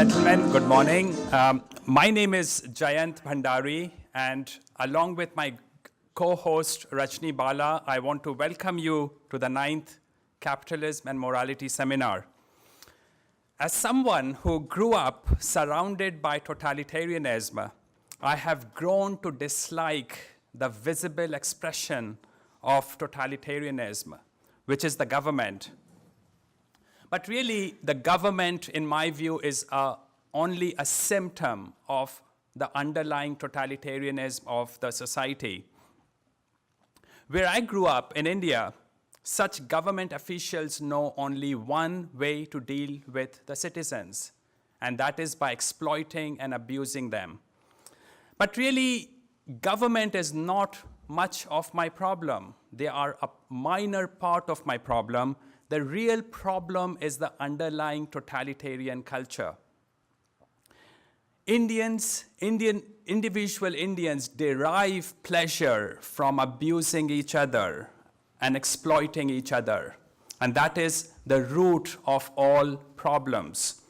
gentlemen, good morning. My name is Jayant Bhandari, and along with my co-host Rajni Bala, I want to welcome you to the 9th Capitalism and Morality Seminar. As someone who grew up surrounded by totalitarianism, I have grown to dislike the visible expression of totalitarianism, which is the government. But really, the government, in my view, is only a symptom of the underlying totalitarianism of the society. Where I grew up in India, such government officials know only one way to deal with the citizens, and that is by exploiting and abusing them. But really, government is not much of my problem. They are a minor part of my problem. The real problem is the underlying totalitarian culture. Individual Indians derive pleasure from abusing each other and exploiting each other. And that is the root of all problems.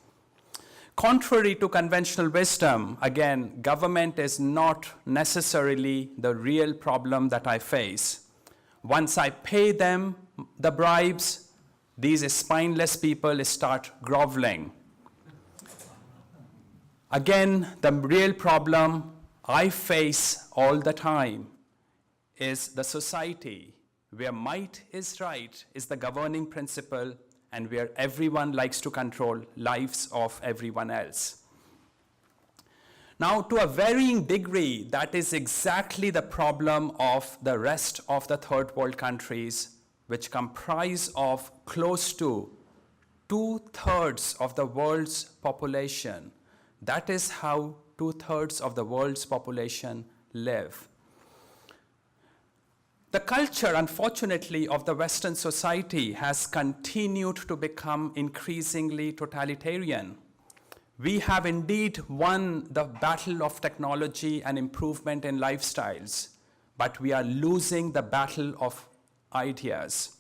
Contrary to conventional wisdom, again, government is not necessarily the real problem that I face. Once I pay them the bribes, these spineless people start groveling. Again, the real problem I face all the time is the society where might is right is the governing principle and where everyone likes to control lives of everyone else. Now, to a varying degree, that is exactly the problem of the rest of the third world countries, which comprise of close to 2/3 of the world's population. That is how 2/3 of the world's population live. The culture, unfortunately, of the Western society has continued to become increasingly totalitarian. We have indeed won the battle of technology and improvement in lifestyles, but we are losing the battle of ideas.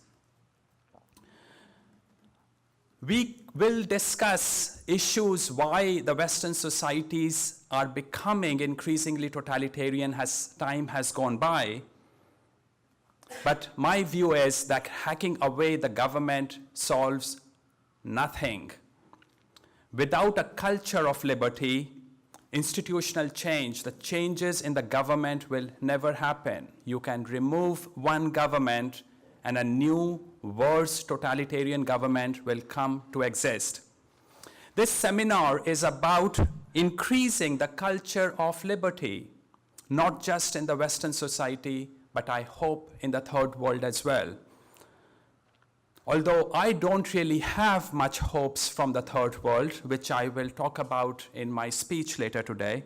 We will discuss issues why the Western societies are becoming increasingly totalitarian as time has gone by. But my view is that hacking away the government solves nothing. Without a culture of liberty, institutional change, the changes in the government will never happen. You can remove one government and a new, worse totalitarian government will come to exist. This seminar is about increasing the culture of liberty, not just in the Western society, but I hope in the third world as well. Although I don't really have much hopes from the third world, which I will talk about in my speech later today,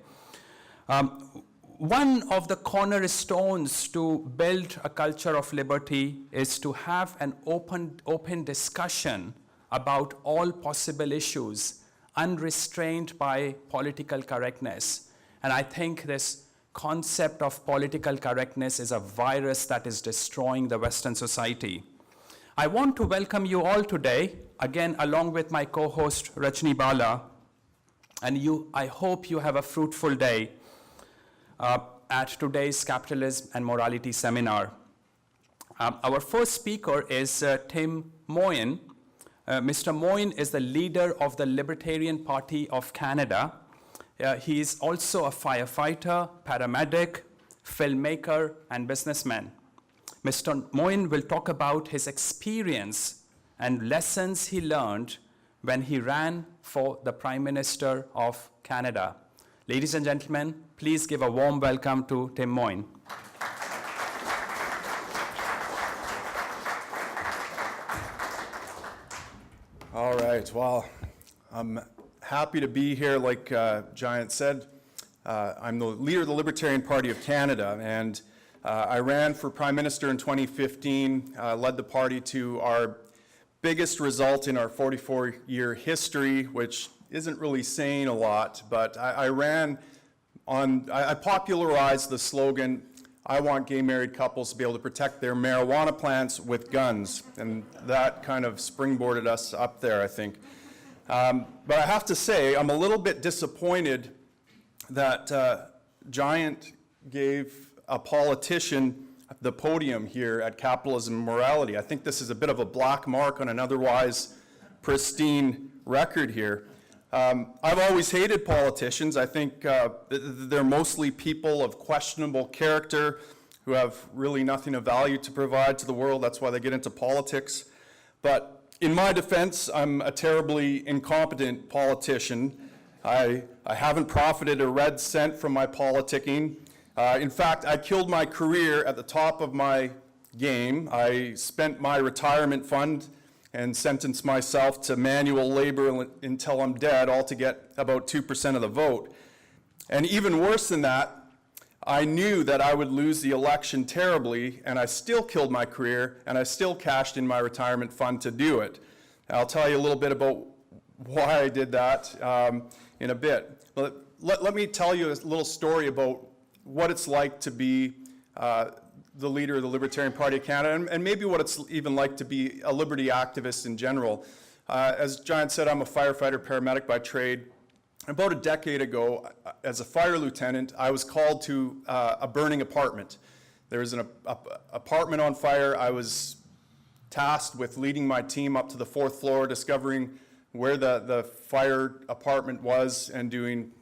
one of the cornerstones to build a culture of liberty is to have an open discussion about all possible issues, unrestrained by political correctness. And I think this concept of political correctness is a virus that is destroying the Western society. I want to welcome you all today, again, along with my co-host, Rajni Bala, and I hope you have a fruitful day at today's Capitalism and Morality Seminar. Our first speaker is Tim Moen. Mr. Moen is the leader of the Libertarian Party of Canada. He is also a firefighter, paramedic, filmmaker, and businessman. Mr. Moen will talk about his experience and lessons he learned when he ran for the Prime Minister of Canada. Ladies and gentlemen, please give a warm welcome to Tim Moen. All right, well, I'm happy to be here, like Giant said. I'm the leader of the Libertarian Party of Canada, and I ran for Prime Minister in 2015, led the party to our biggest result in our 44-year history, which isn't really saying a lot, but I popularized the slogan, I want gay married couples to be able to protect their marijuana plants with guns, and that kind of springboarded us up there, I think. But I have to say, I'm a little bit disappointed that Giant gave a politician the podium here at Capitalism Morality. I think this is a bit of a black mark on an otherwise pristine record here. I've always hated politicians. I think they're mostly people of questionable character who have really nothing of value to provide to the world. That's why they get into politics. But in my defense, I'm a terribly incompetent politician. I haven't profited a red cent from my politicking. In fact, I killed my career at the top of my game. I spent my retirement fund and sentenced myself to manual labor until I'm dead, all to get about 2% of the vote. And even worse than that, I knew that I would lose the election terribly, and I still killed my career, and I still cashed in my retirement fund to do it. I'll tell you a little bit about why I did that in a bit. But let me tell you a little story about what it's like to be the leader of the Libertarian Party of Canada, and maybe what it's even like to be a liberty activist in general. As Giant said, I'm a firefighter paramedic by trade. About a decade ago, as a fire lieutenant, I was called to a burning apartment. There was an apartment on fire. I was tasked with leading my team up to the 4th floor, discovering where the fire apartment was, and doing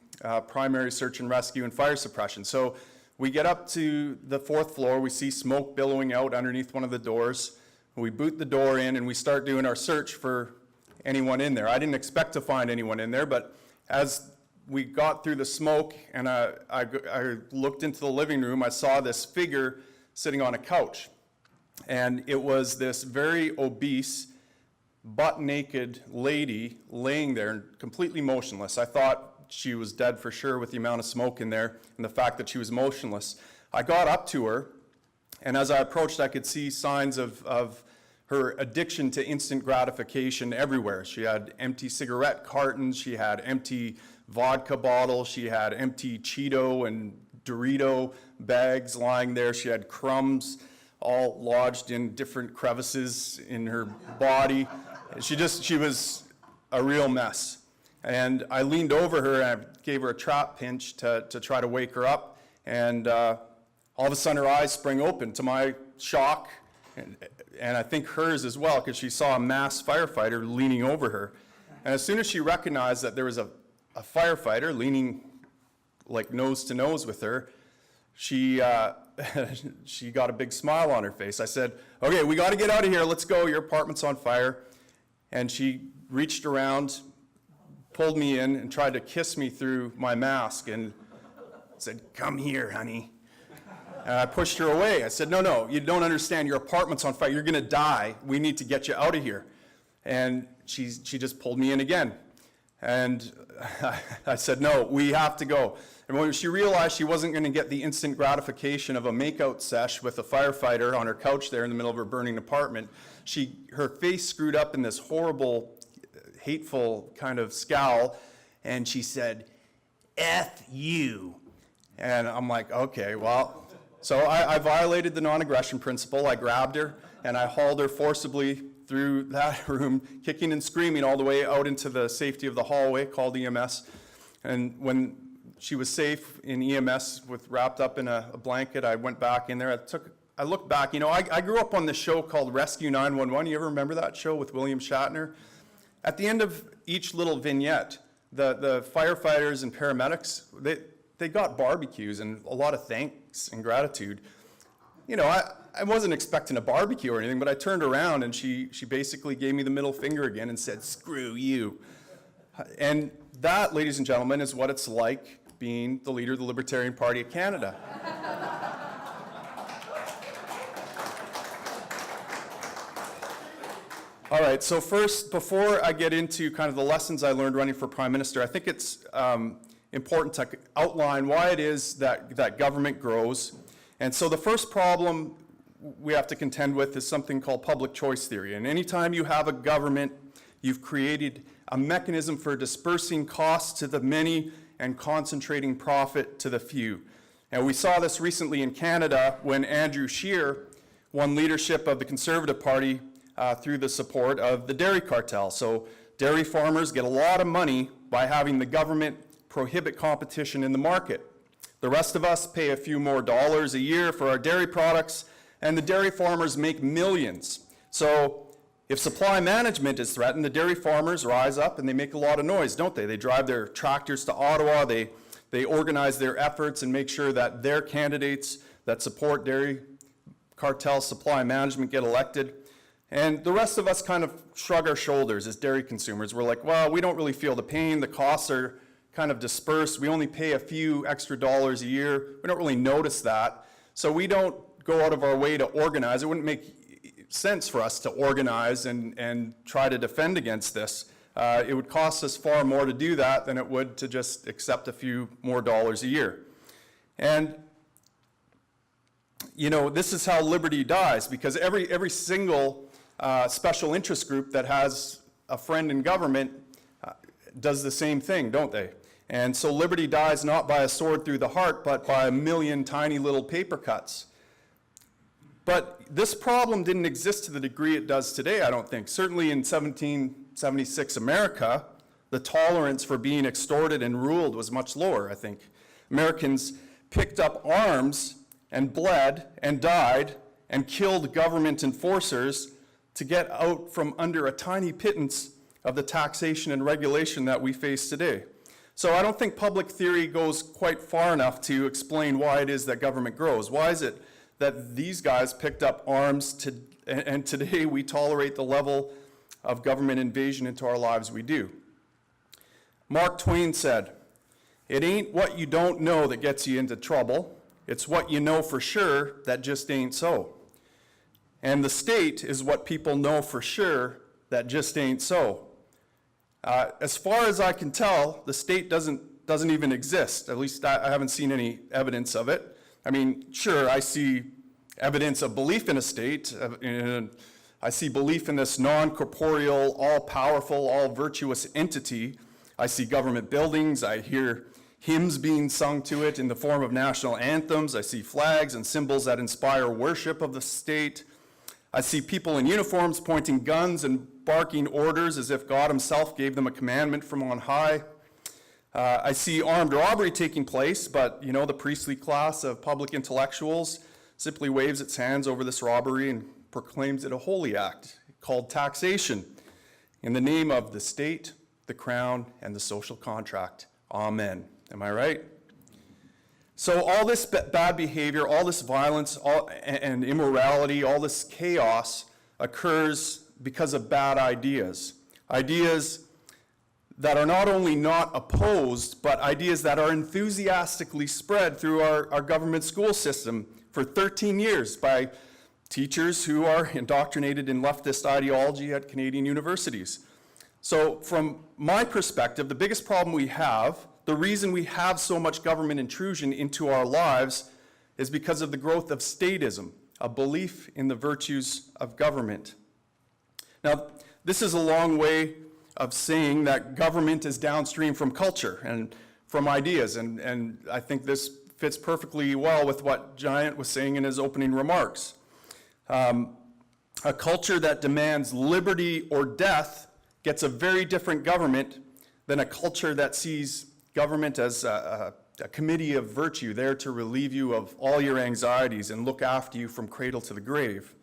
primary search and rescue and fire suppression. So we get up to the 4th floor, we see smoke billowing out underneath one of the doors. We boot the door in and we start doing our search for anyone in there. I didn't expect to find anyone in there, but as we got through the smoke and I looked into the living room, I saw this figure sitting on a couch. And it was this very obese, butt-naked lady laying there, completely motionless. I thought she was dead for sure with the amount of smoke in there and the fact that she was motionless. I got up to her, and as I approached, I could see signs of her addiction to instant gratification everywhere. She had empty cigarette cartons, she had empty vodka bottles, she had empty Cheeto and Dorito bags lying there, she had crumbs all lodged in different crevices in her body. She was a real mess. And I leaned over her and I gave her a trap pinch to try to wake her up. And all of a sudden her eyes sprang open to my shock, and I think hers as well, because she saw a masked firefighter leaning over her. And as soon as she recognized that there was a firefighter leaning like nose to nose with her, she got a big smile on her face. I said, "Okay, we got to get out of here. Let's go. Your apartment's on fire." And she reached around, pulled me in, and tried to kiss me through my mask and said, "Come here, honey." And I pushed her away. I said, no, you don't understand. Your apartment's on fire. You're going to die. We need to get you out of here. And she just pulled me in again. And I said, "No, we have to go." And when she realized she wasn't going to get the instant gratification of a makeout sesh with a firefighter on her couch there in the middle of her burning apartment, her face screwed up in this horrible, hateful kind of scowl, and she said, "F you." And I'm like, okay, well. So I violated the non-aggression principle. I grabbed her and I hauled her forcibly through that room, kicking and screaming all the way out into the safety of the hallway, called EMS. And when she was safe in EMS wrapped up in a blanket, I went back in there. I looked back, I grew up on this show called Rescue 911. You ever remember that show with William Shatner? At the end of each little vignette, the firefighters and paramedics, they got barbecues and a lot of thanks and gratitude. I wasn't expecting a barbecue or anything, but I turned around and she basically gave me the middle finger again and said, "Screw you." And that, ladies and gentlemen, is what it's like being the leader of the Libertarian Party of Canada. All right, so first, before I get into kind of the lessons I learned running for Prime Minister, I think it's important to outline why it is that government grows. And so the first problem we have to contend with is something called public choice theory. And anytime you have a government, you've created a mechanism for dispersing costs to the many and concentrating profit to the few. And we saw this recently in Canada when Andrew Scheer won leadership of the Conservative Party through the support of the dairy cartel. So dairy farmers get a lot of money by having the government prohibit competition in the market. The rest of us pay a few more dollars a year for our dairy products, and the dairy farmers make millions. So if supply management is threatened, the dairy farmers rise up and they make a lot of noise, don't they? They drive their tractors to Ottawa, they organize their efforts and make sure that their candidates that support dairy cartel supply management get elected. And the rest of us kind of shrug our shoulders as dairy consumers. We're like, well, we don't really feel the pain. The costs are kind of dispersed. We only pay a few extra dollars a year. We don't really notice that. So we don't go out of our way to organize. It wouldn't make sense for us to organize and try to defend against this. It would cost us far more to do that than it would to just accept a few more dollars a year. And you know, this is how liberty dies, because every single special interest group that has a friend in government does the same thing, don't they? And so liberty dies not by a sword through the heart, but by a million tiny little paper cuts. But this problem didn't exist to the degree it does today, I don't think. Certainly in 1776 America, the tolerance for being extorted and ruled was much lower, I think. Americans picked up arms and bled and died and killed government enforcers to get out from under a tiny pittance of the taxation and regulation that we face today. So I don't think public theory goes quite far enough to explain why it is that government grows. Why is it that these guys picked up arms and today we tolerate the level of government invasion into our lives we do? Mark Twain said, "It ain't what you don't know that gets you into trouble. It's what you know for sure that just ain't so." And the state is what people know for sure that just ain't so. As far as I can tell, the state doesn't even exist. At least I haven't seen any evidence of it. I mean, sure, I see evidence of belief in a state. I see belief in this non-corporeal, all-powerful, all-virtuous entity. I see government buildings. I hear hymns being sung to it in the form of national anthems. I see flags and symbols that inspire worship of the state. I see people in uniforms pointing guns and barking orders as if God himself gave them a commandment from on high. I see armed robbery taking place, but you know, the priestly class of public intellectuals simply waves its hands over this robbery and proclaims it a holy act called taxation in the name of the state, the crown, and the social contract. Amen. Am I right? So all this bad behavior, all this violence and immorality, all this chaos occurs because of bad ideas. Ideas that are not only not opposed, but ideas that are enthusiastically spread through our government school system for 13 years by teachers who are indoctrinated in leftist ideology at Canadian universities. So from my perspective, the biggest problem we have, the reason we have so much government intrusion into our lives, is because of the growth of statism, a belief in the virtues of government. Now, this is a long way of saying that government is downstream from culture and from ideas, and I think this fits perfectly well with what Giant was saying in his opening remarks. A culture that demands liberty or death gets a very different government than a culture that sees government as a committee of virtue there to relieve you of all your anxieties and look after you from cradle to the grave.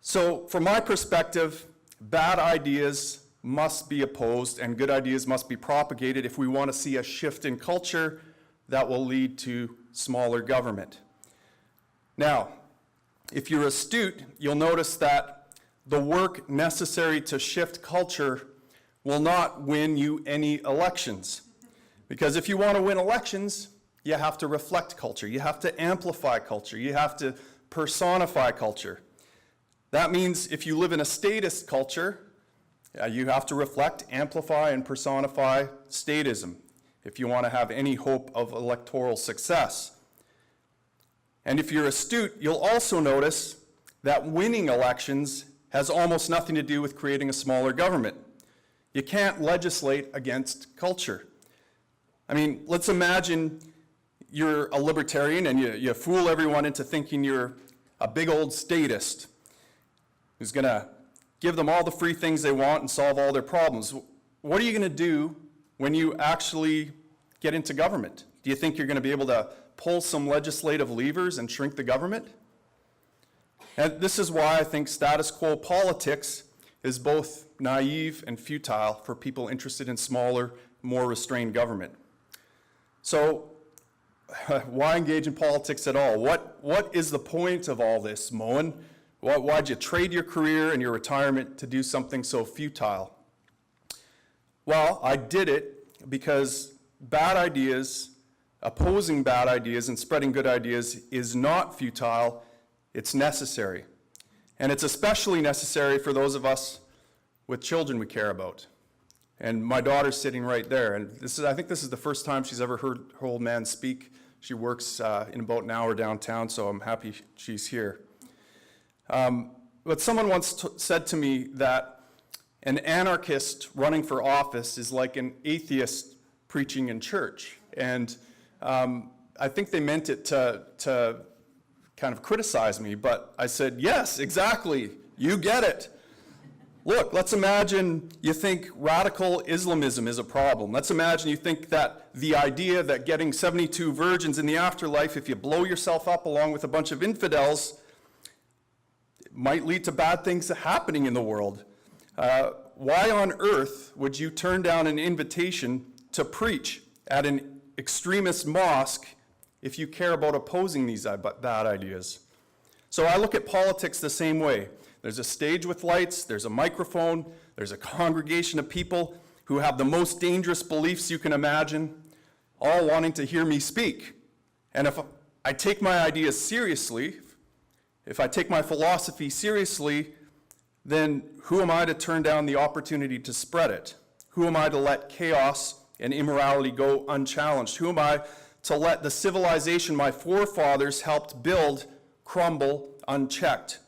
So from my perspective, bad ideas must be opposed and good ideas must be propagated if we want to see a shift in culture that will lead to smaller government. Now, if you're astute, you'll notice that the work necessary to shift culture will not win you any elections. Because if you want to win elections, you have to reflect culture. You have to amplify culture. You have to personify culture. That means if you live in a statist culture, you have to reflect, amplify, and personify statism if you want to have any hope of electoral success. And if you're astute, you'll also notice that winning elections has almost nothing to do with creating a smaller government. You can't legislate against culture. I mean, let's imagine you're a libertarian and you fool everyone into thinking you're a big old statist who's going to give them all the free things they want and solve all their problems. What are you going to do when you actually get into government? Do you think you're going to be able to pull some legislative levers and shrink the government? And this is why I think status quo politics is both naive and futile for people interested in smaller, more restrained government. So, why engage in politics at all? What is the point of all this, Moen? Why'd you trade your career and your retirement to do something so futile? Well, I did it because bad ideas, opposing bad ideas and spreading good ideas is not futile, it's necessary. And it's especially necessary for those of us with children we care about. And my daughter's sitting right there, and I think this is the first time she's ever heard her old man speak. She works in about an hour downtown, so I'm happy she's here. But someone once said to me that an anarchist running for office is like an atheist preaching in church. And I think they meant it to kind of criticize me, but I said, yes, exactly, you get it. Look, let's imagine you think radical Islamism is a problem. Let's imagine you think that the idea that getting 72 virgins in the afterlife, if you blow yourself up along with a bunch of infidels, might lead to bad things happening in the world. Why on earth would you turn down an invitation to preach at an extremist mosque if you care about opposing these bad ideas? So I look at politics the same way. There's a stage with lights, there's a microphone, there's a congregation of people who have the most dangerous beliefs you can imagine, all wanting to hear me speak. And if I take my ideas seriously, if I take my philosophy seriously, then who am I to turn down the opportunity to spread it? Who am I to let chaos and immorality go unchallenged? Who am I to let the civilization my forefathers helped build crumble unchecked?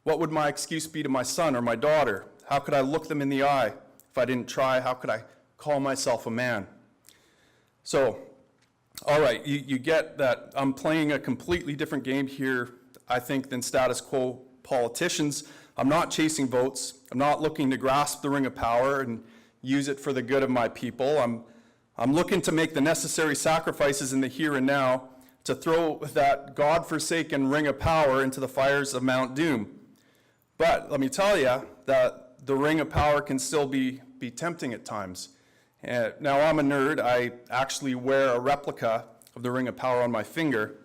What would my excuse be to my son or my daughter? How could I look them in the eye if I didn't try? How could I call myself a man? So, all right, you get that I'm playing a completely different game here, I think, than status quo politicians. I'm not chasing votes. I'm not looking to grasp the ring of power and use it for the good of my people. I'm looking to make the necessary sacrifices in the here and now to throw that God-forsaken ring of power into the fires of Mount Doom. But let me tell you that the ring of power can still be tempting at times. Now, I'm a nerd. I actually wear a replica of the ring of power on my finger.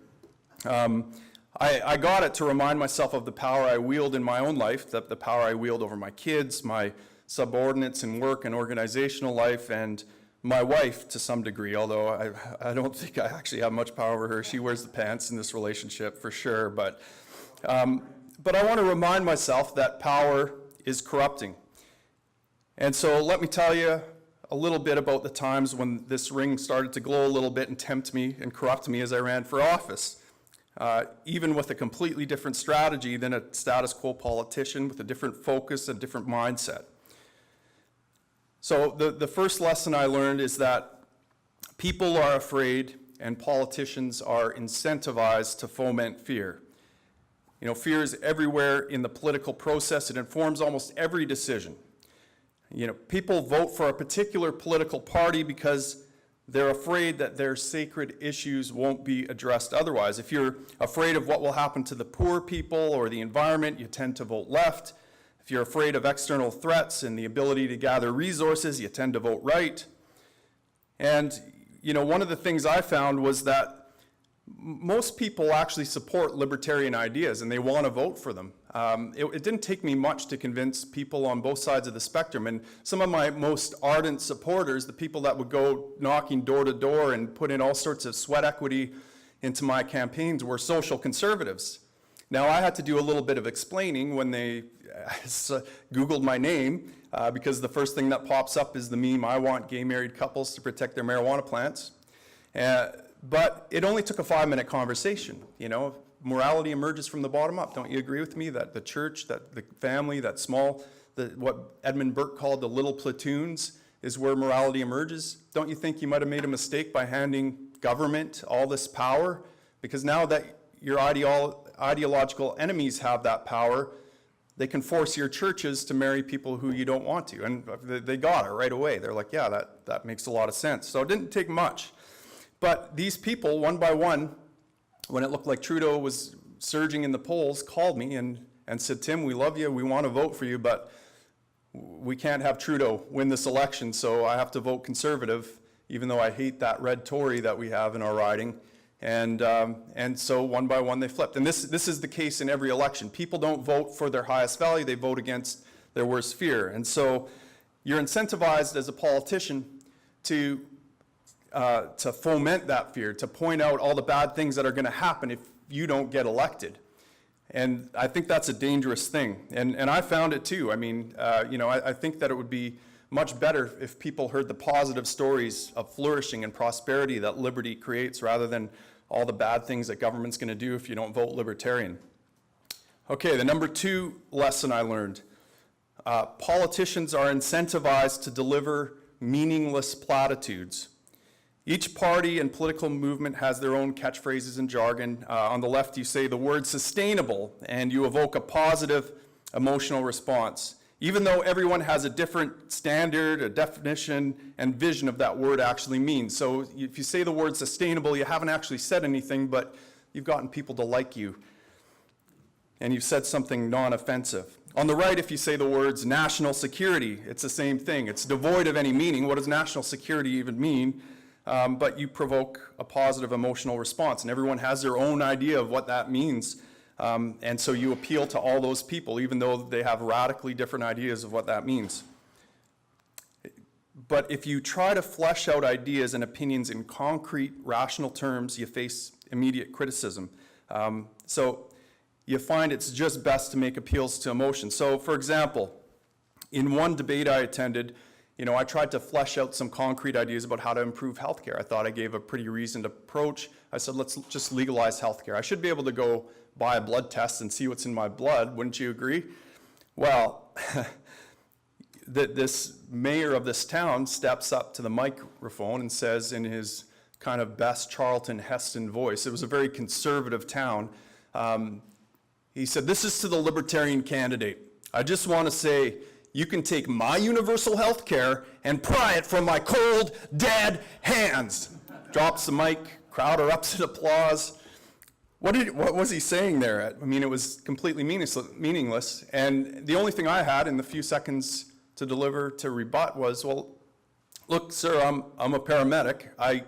I got it to remind myself of the power I wield in my own life, the power I wield over my kids, my subordinates in work and organizational life, and my wife to some degree, although I don't think I actually have much power over her. She wears the pants in this relationship for sure. But I want to remind myself that power is corrupting. And so let me tell you a little bit about the times when this ring started to glow a little bit and tempt me and corrupt me as I ran for office. Even with a completely different strategy than a status quo politician, with a different focus and different mindset. So the first lesson I learned is that people are afraid and politicians are incentivized to foment fear. You know, fear is everywhere in the political process. It informs almost every decision. You know, people vote for a particular political party because they're afraid that their sacred issues won't be addressed otherwise. If you're afraid of what will happen to the poor people or the environment, you tend to vote left. If you're afraid of external threats and the ability to gather resources, you tend to vote right. And, you know, one of the things I found was that most people actually support libertarian ideas and they want to vote for them. It didn't take me much to convince people on both sides of the spectrum. And some of my most ardent supporters, the people that would go knocking door to door and put in all sorts of sweat equity into my campaigns, were social conservatives. Now, I had to do a little bit of explaining when they Googled my name, because the first thing that pops up is the meme, "I want gay married couples to protect their marijuana plants." But it only took a 5-minute conversation. You know, morality emerges from the bottom up. Don't you agree with me that the church, that the family, that small, what Edmund Burke called the little platoons is where morality emerges? Don't you think you might have made a mistake by handing government all this power? Because now that your ideological enemies have that power, they can force your churches to marry people who you don't want to. And they got it right away. They're like, yeah, that makes a lot of sense. So it didn't take much. But these people, one by one, when it looked like Trudeau was surging in the polls, called me and said, Tim, we love you, we want to vote for you, but we can't have Trudeau win this election, so I have to vote Conservative, even though I hate that red Tory that we have in our riding. And so one by one they flipped. And this is the case in every election. People don't vote for their highest value, they vote against their worst fear. And so you're incentivized as a politician to foment that fear, to point out all the bad things that are going to happen if you don't get elected. And I think that's a dangerous thing. And I found it too. I mean, I think that it would be much better if people heard the positive stories of flourishing and prosperity that liberty creates rather than all the bad things that government's going to do if you don't vote libertarian. Okay, the number 2 lesson I learned. Politicians are incentivized to deliver meaningless platitudes. Each party and political movement has their own catchphrases and jargon. On the left, you say the word sustainable, and you evoke a positive emotional response, even though everyone has a different standard, a definition, and vision of that word actually means. So if you say the word sustainable, you haven't actually said anything, but you've gotten people to like you, and you've said something non-offensive. On the right, if you say the words national security, it's the same thing. It's devoid of any meaning. What does national security even mean? But you provoke a positive emotional response, and everyone has their own idea of what that means. And so you appeal to all those people, even though they have radically different ideas of what that means. But if you try to flesh out ideas and opinions in concrete, rational terms, you face immediate criticism. So you find it's just best to make appeals to emotion. So, for example, in one debate I attended, I tried to flesh out some concrete ideas about how to improve healthcare. I thought I gave a pretty reasoned approach. I said, let's just legalize healthcare. I should be able to go buy a blood test and see what's in my blood. Wouldn't you agree? Well, this mayor of this town steps up to the microphone and says in his kind of best Charlton Heston voice, it was a very conservative town, he said, this is to the libertarian candidate. I just want to say, you can take my universal health care and pry it from my cold, dead hands. Drops the mic, crowd erupts in applause. What was he saying there? I mean, it was completely meaningless. And the only thing I had in the few seconds to rebut was, well, look, sir, I'm a paramedic. I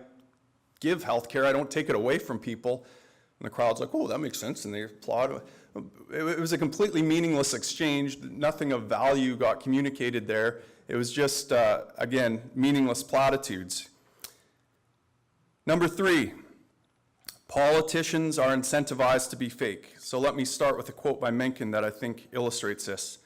give health care. I don't take it away from people. And the crowd's like, oh, that makes sense. And they applaud. It was a completely meaningless exchange. Nothing of value got communicated there. It was just, again, meaningless platitudes. Number 3, politicians are incentivized to be fake. So let me start with a quote by Mencken that I think illustrates this.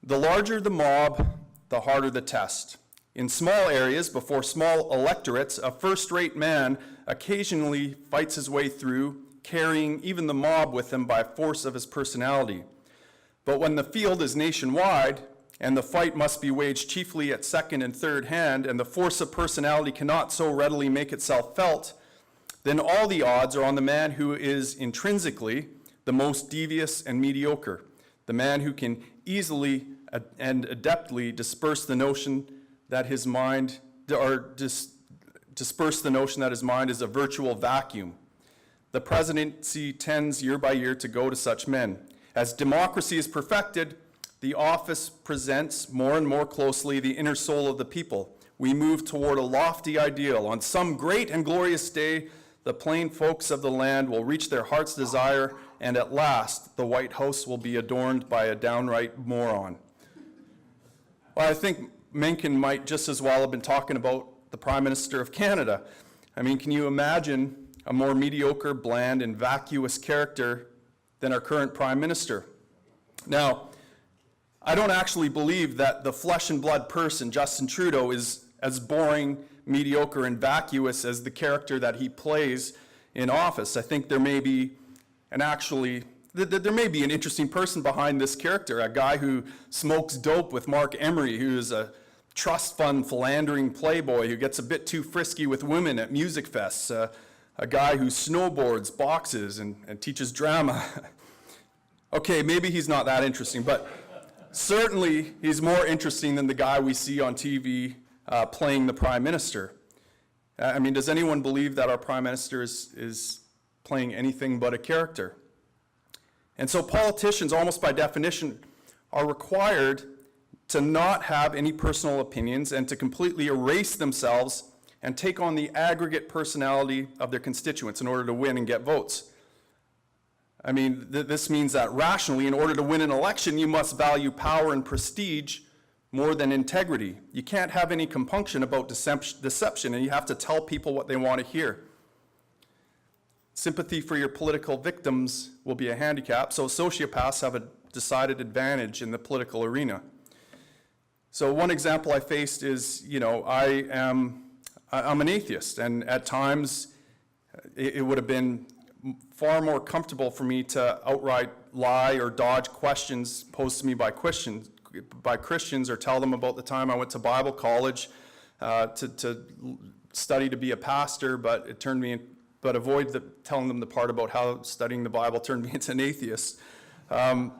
The larger the mob, the harder the test. In small areas, before small electorates, a first-rate man occasionally fights his way through, carrying even the mob with him by force of his personality. But when the field is nationwide, and the fight must be waged chiefly at second and third hand, and the force of personality cannot so readily make itself felt, then all the odds are on the man who is intrinsically the most devious and mediocre, the man who can easily and adeptly disperse the notion that his mind, disperse the notion that his mind is a virtual vacuum. The presidency tends year by year to go to such men. As democracy is perfected, the office presents more and more closely the inner soul of the people. We move toward a lofty ideal. On some great and glorious day, the plain folks of the land will reach their heart's desire, and at last, the White House will be adorned by a downright moron. Well, I think Mencken might just as well have been talking about the Prime Minister of Canada. I mean, can you imagine a more mediocre, bland, and vacuous character than our current Prime Minister? Now, I don't actually believe that the flesh and blood person, Justin Trudeau, is as boring, mediocre, and vacuous as the character that he plays in office. I think there may be an interesting person behind this character, a guy who smokes dope with Mark Emery, who is a trust fund philandering playboy who gets a bit too frisky with women at music fests, a guy who snowboards, boxes, and teaches drama. Okay, maybe he's not that interesting, but certainly he's more interesting than the guy we see on TV playing the prime minister. I mean, does anyone believe that our prime minister is playing anything but a character? And so politicians, almost by definition, are required to not have any personal opinions and to completely erase themselves and take on the aggregate personality of their constituents in order to win and get votes. I mean, this means that rationally, in order to win an election, you must value power and prestige more than integrity. You can't have any compunction about deception, and you have to tell people what they want to hear. Sympathy for your political victims will be a handicap, so sociopaths have a decided advantage in the political arena. So one example I faced is, I'm an atheist, and at times it would have been far more comfortable for me to outright lie or dodge questions posed to me by Christians, or tell them about the time I went to Bible college to study to be a pastor, but avoid telling them the part about how studying the Bible turned me into an atheist. And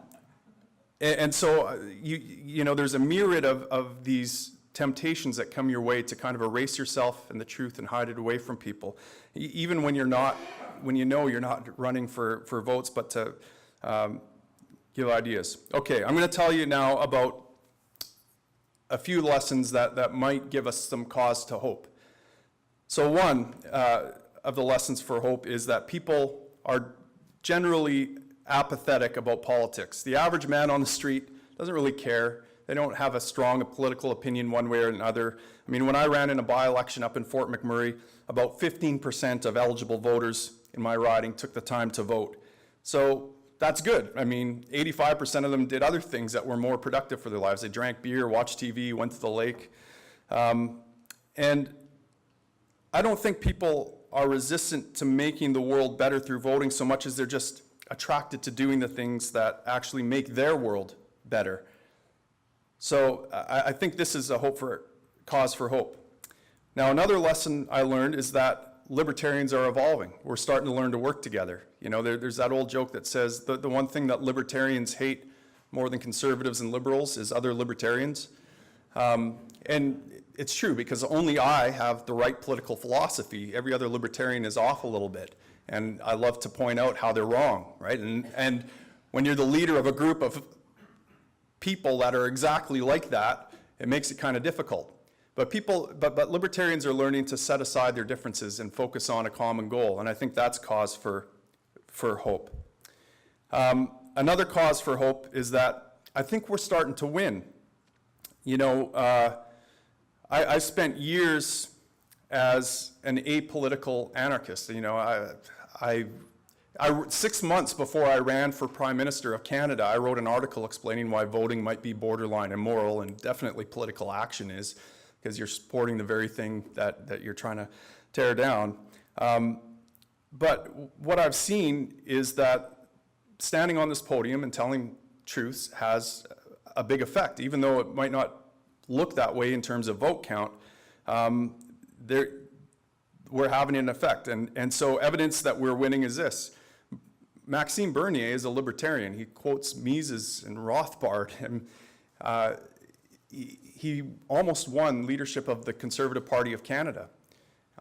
so, there's a myriad of these temptations that come your way to kind of erase yourself and the truth and hide it away from people, even when you're not running for votes, but to give ideas. Okay, I'm going to tell you now about a few lessons that might give us some cause to hope. So one of the lessons for hope is that people are generally apathetic about politics. The average man on the street doesn't really care. They don't have a strong political opinion one way or another. I mean, when I ran in a by-election up in Fort McMurray, about 15% of eligible voters in my riding took the time to vote. So that's good. I mean, 85% of them did other things that were more productive for their lives. They drank beer, watched TV, went to the lake. And I don't think people are resistant to making the world better through voting so much as they're just attracted to doing the things that actually make their world better. So I think this is a cause for hope. Now, another lesson I learned is that libertarians are evolving. We're starting to learn to work together. There's that old joke that says the one thing that libertarians hate more than conservatives and liberals is other libertarians. And it's true, because only I have the right political philosophy. Every other libertarian is off a little bit. And I love to point out how they're wrong, right? And when you're the leader of a group of people that are exactly like that, it makes it kind of difficult. But libertarians are learning to set aside their differences and focus on a common goal, and I think that's cause for hope. Another cause for hope is that I think we're starting to win. I spent years as an apolitical anarchist. 6 months before I ran for Prime Minister of Canada, I wrote an article explaining why voting might be borderline immoral, and definitely political action is, because you're supporting the very thing that you're trying to tear down. But what I've seen is that standing on this podium and telling truths has a big effect, even though it might not look that way in terms of vote count. We're having an effect, and so evidence that we're winning is this. Maxime Bernier is a libertarian. He quotes Mises and Rothbard, and he almost won leadership of the Conservative Party of Canada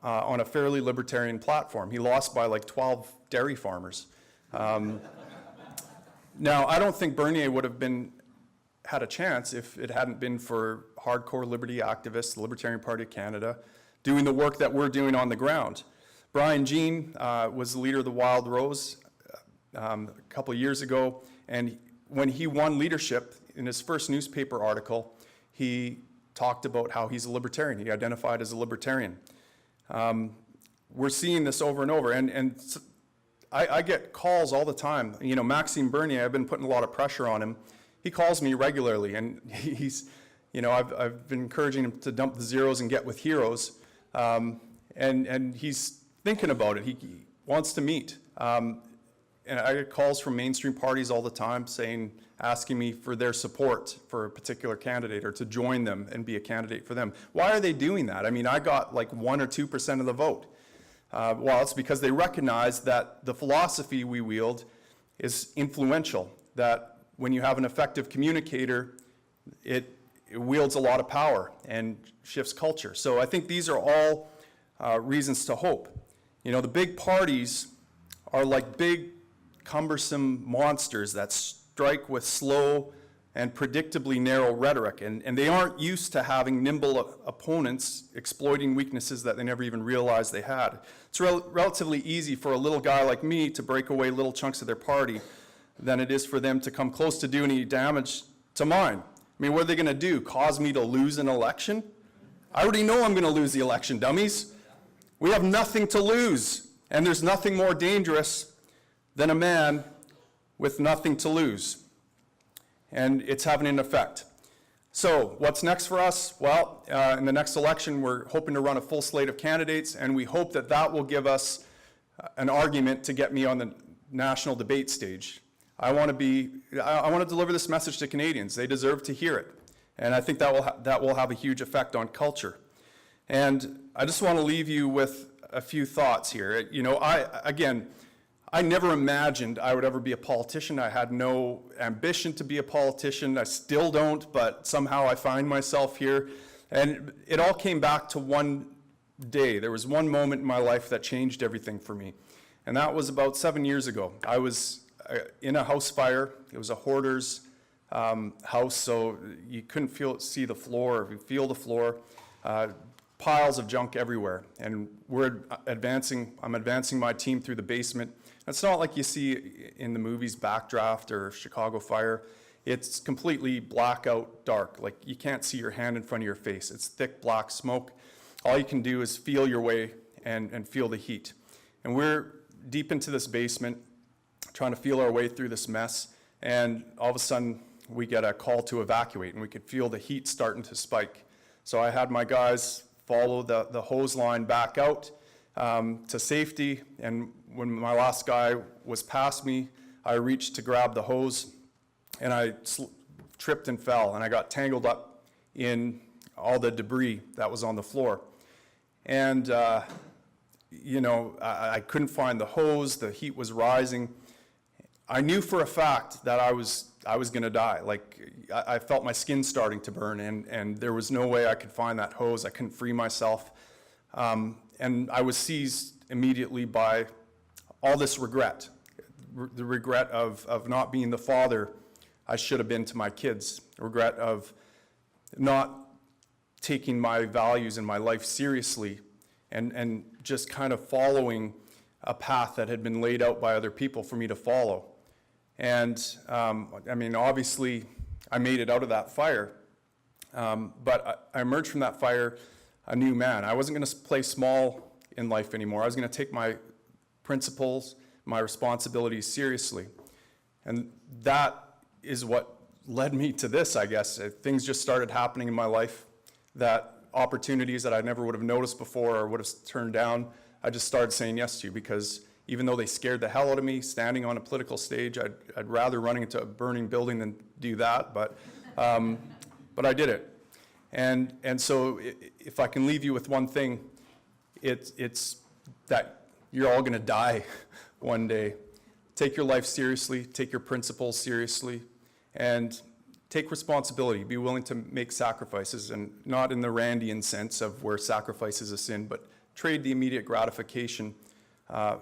on a fairly libertarian platform. He lost by like 12 dairy farmers. Now, I don't think Bernier would have had a chance if it hadn't been for hardcore liberty activists, the Libertarian Party of Canada, doing the work that we're doing on the ground. Brian Jean was the leader of the Wild Rose a couple of years ago, and when he won leadership, in his first newspaper article, he talked about how he's a libertarian. He identified as a libertarian. We're seeing this over and over, and I get calls all the time. Maxime Bernier, I've been putting a lot of pressure on him. He calls me regularly, and he's, I've been encouraging him to dump the zeros and get with heroes, and he's thinking about it. He wants to meet. And I get calls from mainstream parties all the time asking me for their support for a particular candidate, or to join them and be a candidate for them. Why are they doing that? I mean, I got like 1 or 2% of the vote. Well, it's because they recognize that the philosophy we wield is influential. that when you have an effective communicator, it wields a lot of power and shifts culture. So I think these are all reasons to hope. You know, the big parties are like big, cumbersome monsters that strike with slow and predictably narrow rhetoric, and they aren't used to having nimble opponents exploiting weaknesses that they never even realized they had. It's relatively easy for a little guy like me to break away little chunks of their party than it is for them to come close to doing any damage to mine. I mean, what are they going to do? Cause me to lose an election? I already know I'm going to lose the election, dummies. We have nothing to lose, and there's nothing more dangerous than a man with nothing to lose. And it's having an effect. So what's next for us? Well, in the next election, we're hoping to run a full slate of candidates, and we hope that that will give us an argument to get me on the national debate stage. I want to deliver this message to Canadians. They deserve to hear it. And I think that will have a huge effect on culture. And I just want to leave you with a few thoughts here. You know, I never imagined I would ever be a politician. I had no ambition to be a politician. I still don't, but somehow I find myself here. And it all came back to one day. There was one moment in my life that changed everything for me. And that was about 7 years ago. I was in a house fire. It was a hoarder's house, so you couldn't feel the floor. Piles of junk everywhere. And I'm advancing my team through the basement. It's not like you see in the movies Backdraft or Chicago Fire. It's completely blackout dark. Like you can't see your hand in front of your face. It's thick black smoke. All you can do is feel your way and feel the heat. And we're deep into this basement trying to feel our way through this mess. And all of a sudden we get a call to evacuate, and we could feel the heat starting to spike. So I had my guys follow the hose line back out to safety, and when my last guy was past me, I reached to grab the hose, and I tripped and fell, and I got tangled up in all the debris that was on the floor. And, you know, I couldn't find the hose, the heat was rising. I knew for a fact that I was gonna die. Like, I felt my skin starting to burn, and there was no way I could find that hose. I couldn't free myself. And I was seized immediately by all this regret, the regret of not being the father I should have been to my kids, regret of not taking my values in my life seriously and just kind of following a path that had been laid out by other people for me to follow. And I mean, obviously, I made it out of that fire, but I emerged from that fire a new man. I wasn't going to play small in life anymore. I was going to take my principles, my responsibilities seriously. And that is what led me to this, I guess. Things just started happening in my life, that opportunities that I never would have noticed before or would have turned down, I just started saying yes to, because even though they scared the hell out of me standing on a political stage, I'd rather running into a burning building than do that, but I did it. And so if I can leave you with one thing, it's that you're all gonna die one day. Take your life seriously, take your principles seriously, and take responsibility. Be willing to make sacrifices, and not in the Randian sense of where sacrifice is a sin, but trade the immediate gratification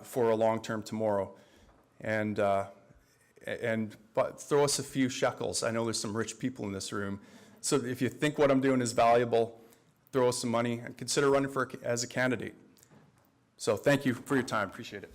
for a long-term tomorrow. But throw us a few shekels. I know there's some rich people in this room. So if you think what I'm doing is valuable, throw us some money and consider running as a candidate. So thank you for your time. Appreciate it.